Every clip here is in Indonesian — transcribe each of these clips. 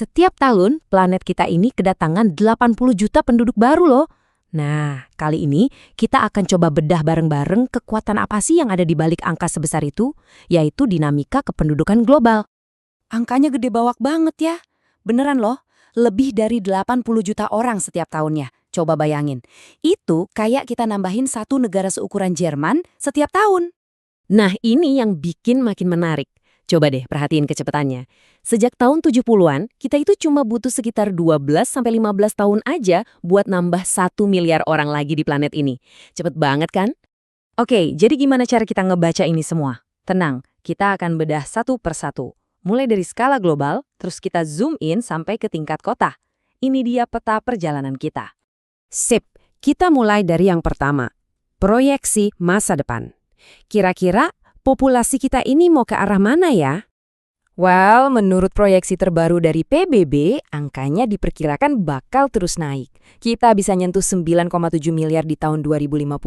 Setiap tahun, planet kita ini kedatangan 80 juta penduduk baru loh. Nah, kali ini kita akan coba bedah bareng-bareng kekuatan apa sih yang ada di balik angka sebesar itu, yaitu dinamika kependudukan global. Angkanya gede bawak banget ya. Beneran loh, lebih dari 80 juta orang setiap tahunnya. Coba bayangin, itu kayak kita nambahin satu negara seukuran Jerman setiap tahun. Nah, ini yang bikin makin menarik. Coba deh perhatiin kecepatannya. Sejak tahun 70-an, kita itu cuma butuh sekitar 12-15 tahun aja buat nambah 1 miliar orang lagi di planet ini. Cepet banget kan? Oke, jadi gimana cara kita ngebaca ini semua? Tenang, kita akan bedah satu persatu. Mulai dari skala global, terus kita zoom in sampai ke tingkat kota. Ini dia peta perjalanan kita. Sip, kita mulai dari yang pertama. Proyeksi masa depan. Kira-kira populasi kita ini mau ke arah mana ya? Well, menurut proyeksi terbaru dari PBB, angkanya diperkirakan bakal terus naik. Kita bisa nyentuh 9,7 miliar di tahun 2050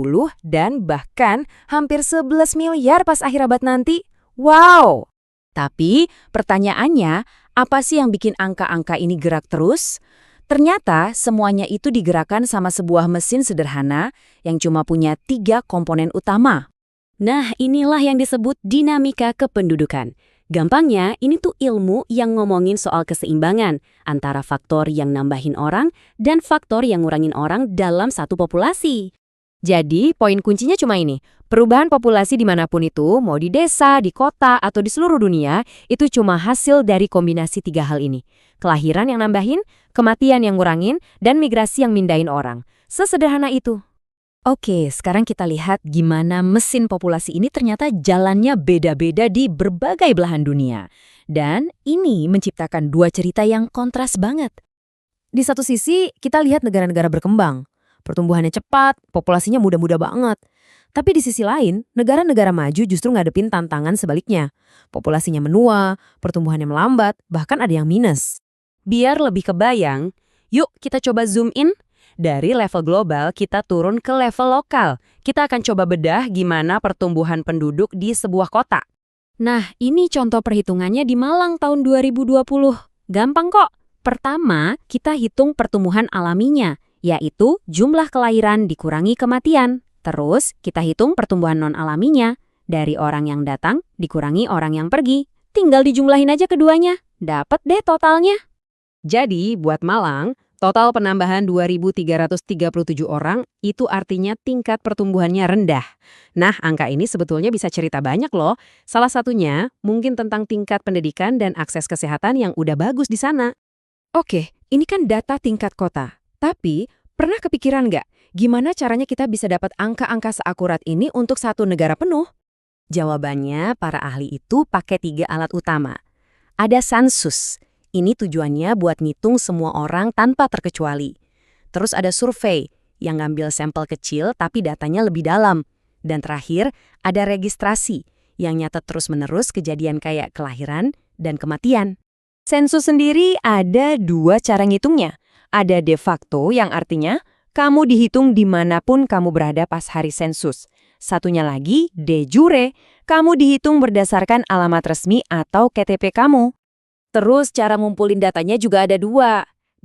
dan bahkan hampir 11 miliar pas akhir abad nanti. Wow! Tapi pertanyaannya, apa sih yang bikin angka-angka ini gerak terus? Ternyata semuanya itu digerakkan sama sebuah mesin sederhana yang cuma punya 3 komponen utama. Nah, inilah yang disebut dinamika kependudukan. Gampangnya, ini tuh ilmu yang ngomongin soal keseimbangan antara faktor yang nambahin orang dan faktor yang ngurangin orang dalam satu populasi. Jadi, poin kuncinya cuma ini. Perubahan populasi dimanapun itu, mau di desa, di kota, atau di seluruh dunia, itu cuma hasil dari kombinasi 3 hal ini. Kelahiran yang nambahin, kematian yang ngurangin, dan migrasi yang mindahin orang. Sesederhana itu. Oke, sekarang kita lihat gimana mesin populasi ini ternyata jalannya beda-beda di berbagai belahan dunia. Dan ini menciptakan 2 cerita yang kontras banget. Di satu sisi, kita lihat negara-negara berkembang. Pertumbuhannya cepat, populasinya muda-muda banget. Tapi di sisi lain, negara-negara maju justru ngadepin tantangan sebaliknya. Populasinya menua, pertumbuhannya melambat, bahkan ada yang minus. Biar lebih kebayang, yuk kita coba zoom in. Dari level global, kita turun ke level lokal. Kita akan coba bedah gimana pertumbuhan penduduk di sebuah kota. Nah, ini contoh perhitungannya di Malang tahun 2020. Gampang kok. Pertama, kita hitung pertumbuhan alaminya, yaitu jumlah kelahiran dikurangi kematian. Terus, kita hitung pertumbuhan non-alaminya. Dari orang yang datang, dikurangi orang yang pergi. Tinggal dijumlahin aja keduanya. Dapat deh totalnya. Jadi, buat Malang, total penambahan 2.337 orang itu artinya tingkat pertumbuhannya rendah. Nah, angka ini sebetulnya bisa cerita banyak loh. Salah satunya mungkin tentang tingkat pendidikan dan akses kesehatan yang udah bagus di sana. Oke, ini kan data tingkat kota. Tapi, pernah kepikiran nggak gimana caranya kita bisa dapat angka-angka seakurat ini untuk satu negara penuh? Jawabannya, para ahli itu pakai 3 alat utama. Ada sensus. Ini tujuannya buat ngitung semua orang tanpa terkecuali. Terus ada survei, yang ngambil sampel kecil tapi datanya lebih dalam. Dan terakhir, ada registrasi, yang nyatet terus-menerus kejadian kayak kelahiran dan kematian. Sensus sendiri ada 2 cara ngitungnya. Ada de facto yang artinya kamu dihitung dimanapun kamu berada pas hari sensus. Satunya lagi de jure, kamu dihitung berdasarkan alamat resmi atau KTP kamu. Terus cara ngumpulin datanya juga ada 2.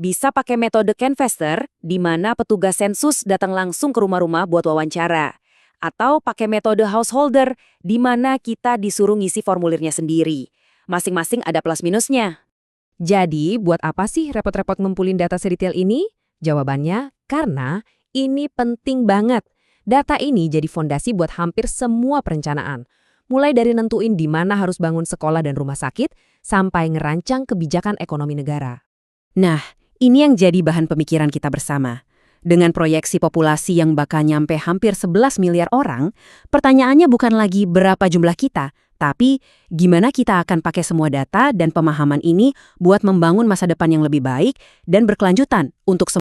Bisa pakai metode canvasser, di mana petugas sensus datang langsung ke rumah-rumah buat wawancara. Atau pakai metode householder, di mana kita disuruh ngisi formulirnya sendiri. Masing-masing ada plus minusnya. Jadi, buat apa sih repot-repot ngumpulin data sedetail ini? Jawabannya, karena ini penting banget. Data ini jadi fondasi buat hampir semua perencanaan. Mulai dari nentuin di mana harus bangun sekolah dan rumah sakit, sampai ngerancang kebijakan ekonomi negara. Nah, ini yang jadi bahan pemikiran kita bersama. Dengan proyeksi populasi yang bakal nyampe hampir 11 miliar orang, pertanyaannya bukan lagi berapa jumlah kita, tapi gimana kita akan pakai semua data dan pemahaman ini buat membangun masa depan yang lebih baik dan berkelanjutan untuk semua.